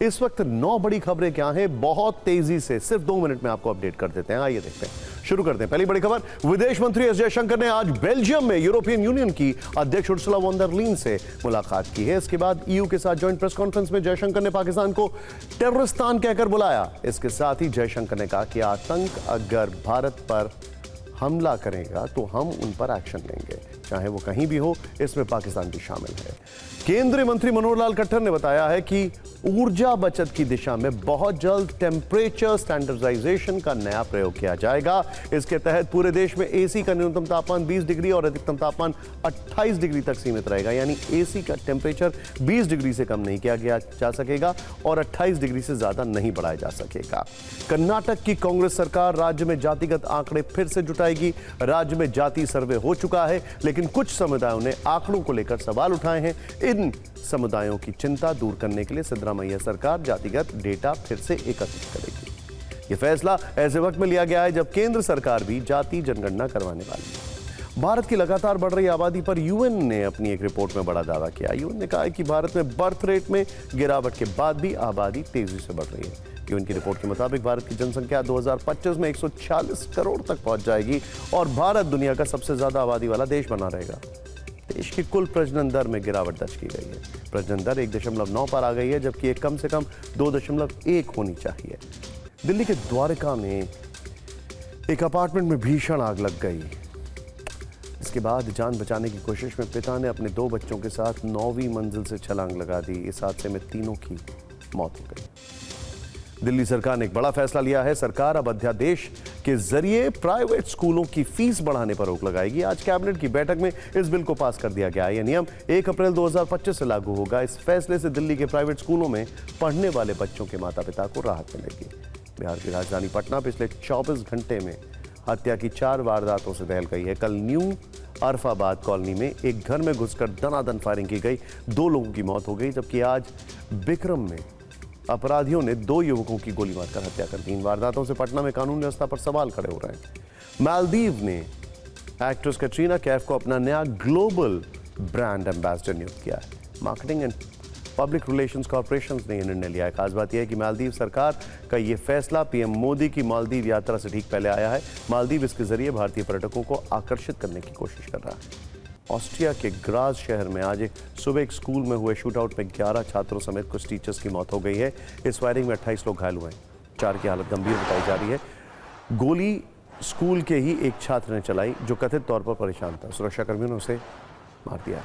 इस वक्त 9 बड़ी खबरें क्या हैं, बहुत तेजी से सिर्फ 2 मिनट में आपको अपडेट कर देते हैं। आइए देखते हैं, शुरू करते हैं। पहली बड़ी खबर, विदेश मंत्री एस जयशंकर ने आज बेल्जियम में यूरोपियन यूनियन की अध्यक्ष उर्सुला वॉन डर लीन से मुलाकात की है। इसके बाद ईयू के साथ ज्वाइंट प्रेस कॉन्फ्रेंस में जयशंकर ने पाकिस्तान को टेररिस्तान कहकर बुलाया। इसके साथ ही जयशंकर ने कहा कि आतंक अगर भारत पर हमला करेगा तो हम उन पर एक्शन लेंगे, चाहे वो कहीं भी हो, इसमें पाकिस्तान भी शामिल है। केंद्रीय मंत्री मनोहर लाल खट्टर ने बताया है कि ऊर्जा बचत की दिशा में बहुत जल्द टेम्परेचर स्टैंडर्डाइजेशन का नया प्रयोग किया जाएगा। इसके तहत पूरे देश में एसी का न्यूनतम तापमान 20 डिग्री और अधिकतम तापमान 28 डिग्री तक सीमित रहेगा। यानी एसी का टेम्परेचर 20 डिग्री से कम नहीं किया जा सकेगा और 28 डिग्री से ज्यादा नहीं बढ़ाया जा सकेगा। कर्नाटक की कांग्रेस सरकार राज्य में जातिगत आंकड़े फिर से जुटाएगी। राज्य में जाति सर्वे हो चुका है, लेकिन कुछ समुदायों ने आंकड़ों को लेकर सवाल उठाए हैं। इन समुदायों की चिंता दूर करने के लिए सिद्धरामैया सरकार जातिगत डेटा फिर से एकत्रित करेगी। यह फैसला ऐसे वक्त में लिया गया है जब केंद्र सरकार भी जाति जनगणना करवाने वाली है। भारत की लगातार बढ़ रही आबादी पर यूएन ने अपनी एक रिपोर्ट में बड़ा दावा किया। यूएन ने कहा है कि भारत में बर्थ रेट में गिरावट के बाद भी आबादी तेजी से बढ़ रही है। यूएन की रिपोर्ट के मुताबिक भारत की जनसंख्या 2025 में 140 करोड़ तक पहुंच जाएगी और भारत दुनिया का सबसे ज्यादा आबादी वाला देश बना रहेगा। देश की कुल प्रजनन दर में गिरावट दर्ज की गई है। प्रजनन दर 1.9 पर आ गई है, जबकि एक कम से कम 2.1 होनी चाहिए। दिल्ली के द्वारका में एक अपार्टमेंट में भीषण आग लग गई। इसके बाद जान बचाने की कोशिश में पिता ने अपने 2 बच्चों के साथ 9वीं मंजिल से छलांग लगा दी। इस हादसे में तीनों की मौत हो गई। दिल्ली सरकार ने एक बड़ा फैसला लिया है। सरकार अब अध्यादेश के जरिए प्राइवेट स्कूलों की फीस बढ़ाने पर रोक लगाएगी। आज कैबिनेट की बैठक में इस बिल को पास कर दिया गया। यह नियम 1 अप्रैल 2025 से लागू होगा। इस फैसले से दिल्ली के प्राइवेट स्कूलों में पढ़ने वाले बच्चों के माता पिता को राहत मिलेगी। बिहार की राजधानी पटना पिछले 24 घंटे में हत्या की 4 वारदातों से दहल गई है। कल न्यू अरफाबाद कॉलोनी में एक घर में घुसकर दनादन फायरिंग की गई, 2 लोगों की मौत हो गई, जबकि आज बिक्रम में अपराधियों ने 2 युवकों की गोली मारकर हत्या कर दी। इन वारदातों से पटना में कानून व्यवस्था पर सवाल खड़े हो रहे हैं। मालदीव ने एक्ट्रेस कैटरीना कैफ को अपना नया ग्लोबल ब्रांड एम्बेसडर नियुक्त किया है। Marketing and public relations corporation ने यह निर्णय लिया है। खास बात यह है कि मालदीव सरकार का यह फैसला पीएम मोदी की मालदीव यात्रा से ठीक पहले आया है। मालदीव इसके जरिए भारतीय पर्यटकों को आकर्षित करने की कोशिश कर रहा है। ऑस्ट्रिया के ग्राज शहर में आज सुबह एक स्कूल में हुए शूटआउट में 11 छात्रों समेत कुछ टीचर्स की मौत हो गई है। इस फायरिंग में 28 लोग घायल हुए हैं। 4 की हालत गंभीर बताई जा रही है। गोली स्कूल के ही एक छात्र ने चलाई जो कथित तौर पर परेशान था। सुरक्षाकर्मियों ने उसे मार दिया।